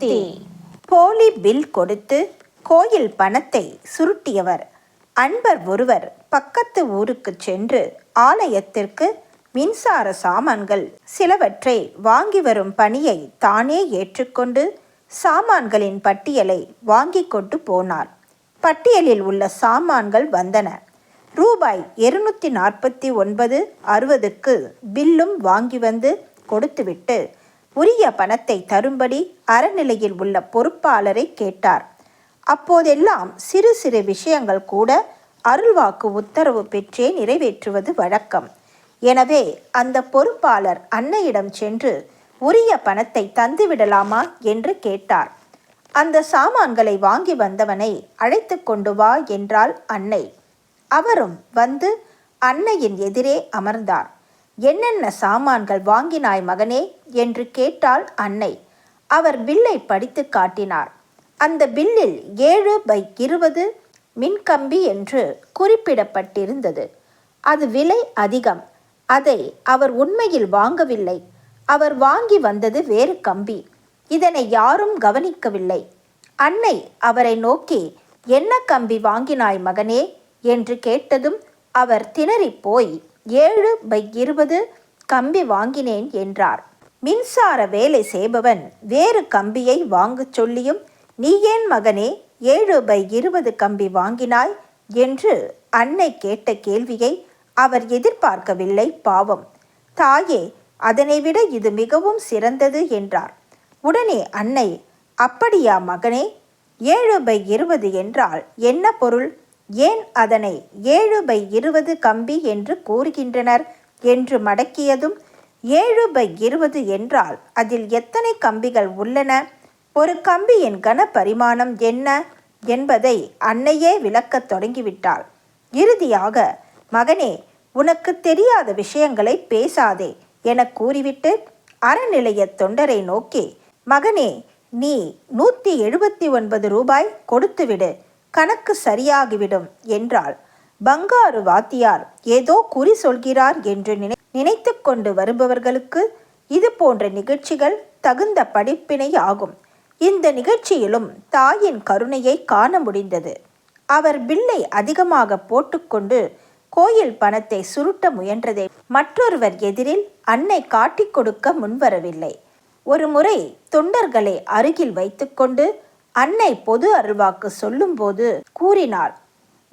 சக்தி. போலி பில் கொடுத்து கோயில் பணத்தை சுருட்டியவர். அன்பர் ஒருவர் பக்கத்து ஊருக்கு சென்று ஆலயத்திற்கு மின்சார சாமான்கள் சிலவற்றை வாங்கி வரும் பணியை தானே ஏற்றுக்கொண்டு சாமான்களின் பட்டியலை வாங்கி கொண்டு போனார். பட்டியலில் உள்ள சாமான்கள் வந்தன. ரூபாய் 249.60க்கு பில்லும் வாங்கி வந்து கொடுத்துவிட்டு உரிய பணத்தை தரும்படி அறநிலையில் உள்ள பொறுப்பாளரை கேட்டார். அப்போதெல்லாம் சிறு சிறு விஷயங்கள் கூட அருள்வாக்கு உத்தரவு பெற்றே நிறைவேற்றுவது வழக்கம். எனவே அந்த பொறுப்பாளர் அன்னையிடம் சென்று உரிய பணத்தை தந்துவிடலாமா என்று கேட்டார். அந்த சாமான்களை வாங்கி வந்தவனை அழைத்து கொண்டு வா என்றாள் அன்னை. அவரும் வந்து அன்னையின் எதிரே அமர்ந்தார். என்னென்ன சாமான்கள் வாங்கினாய் மகனே என்று கேட்டாள் அன்னை. அவர் பில்லை படித்து காட்டினார். அந்த பில்லில் 7/20 மின்கம்பி என்று குறிப்பிடப்பட்டிருந்தது. அது விலை அதிகம். அதை அவர் உண்மையில் வாங்கவில்லை. அவர் வாங்கி வந்தது வேறு கம்பி. இதனை யாரும் கவனிக்கவில்லை. அன்னை அவரை நோக்கி, என்ன கம்பி வாங்கினாய் மகனே என்று கேட்டதும் அவர் திணறிப்போய் 7/20 கம்பி வாங்கினேன் என்றார். மின்சார வேலை செய்பவன் வேறு கம்பியை வாங்கச் சொல்லியும் நீ ஏன் மகனே 7/20 கம்பி வாங்கினாய் என்று அன்னை கேட்ட கேள்வியை அவர் எதிர்பார்க்கவில்லை. பாவம். தாயே, அதனை விட இது மிகவும் சிறந்தது என்றார். உடனே அன்னை, அப்படியா மகனே? 7/20 என்றால் என்ன பொருள்? ஏன் அதனை 7/20 கம்பி என்று கூறுகின்றனர் என்று மடக்கியதும் 7/20 என்றால் அதில் எத்தனை கம்பிகள் உள்ளன, ஒரு கம்பியின் கன பரிமாணம் என்ன என்பதை அன்னையே விளக்கத் தொடங்கிவிட்டாள். இறுதியாக, மகனே, உனக்கு தெரியாத விஷயங்களை பேசாதே என கூறிவிட்டு அறநிலைய தொண்டரை நோக்கி, மகனே, நீ 179 ரூபாய் கொடுத்துவிடு, கணக்கு சரியாகிவிடும் என்றாள். பங்காரு வாத்தியார் ஏதோ குறி சொல்கிறார் என்று நினைத்து கொண்டு வருபவர்களுக்கு இது போன்ற நிகழ்ச்சிகள் தகுந்த படிப்பினை ஆகும். இந்த நிகழ்ச்சியிலும் தாயின் கருணையை காண முடிந்தது. அவர் பில்லை அதிகமாக போட்டுக்கொண்டு கோயில் பணத்தை சுருட்ட முயன்றதை மற்றொருவர் எதிரில் அன்னை காட்டிக் கொடுக்க முன்வரவில்லை. ஒரு முறை தொண்டர்களை அருகில் வைத்துக்கொண்டு அன்னை பொது அருள்வாக்கு சொல்லும்போது கூறினாள்,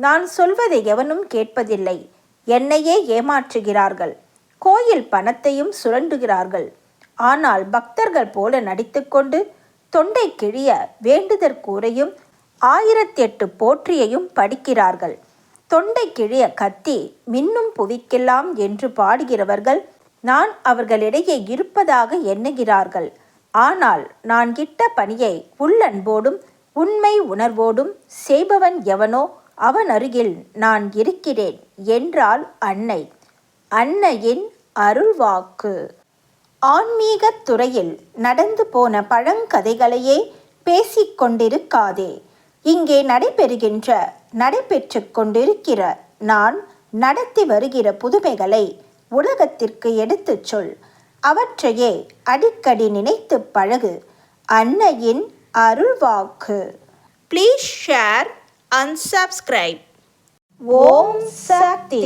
நான் சொல்வதை எவனும் கேட்பதில்லை. என்னையே ஏமாற்றுகிறார்கள். கோயில் பணத்தையும் சுரண்டுகிறார்கள். ஆனால் பக்தர்கள் போல நடித்துக்கொண்டு தொண்டை கிழிய வேண்டுதற்கூரையும் 1008 போற்றியையும் படிக்கிறார்கள். தொண்டை கிழிய கத்தி மின்னும் புவிக்கெல்லாம் என்று பாடுகிறவர்கள் நான் அவர்களிடையே இருப்பதாக எண்ணுகிறார்கள். ஆனால் நான் இட்ட பணியை உள்ளன்போடும் உண்மை உணர்வோடும் செய்பவன் எவனோ அவன் அருகில் நான் இருக்கிறேன் என்றாள் அன்னை. அன்னையின் அருள்வாக்கு. ஆன்மீகத் துறையில் நடந்து போன பழங்கதைகளையே பேசிக்கொண்டிருக்காதே. இங்கே நடைபெற்று கொண்டிருக்கிற நான் நடத்தி வருகிற புதுமைகளை உலகத்திற்கு எடுத்துச் சொல். அவற்றையே அடிக்கடி நினைத்து பழகு. அன்னையின் அருள்வாக்கு. Please share and subscribe. Om Sakthi.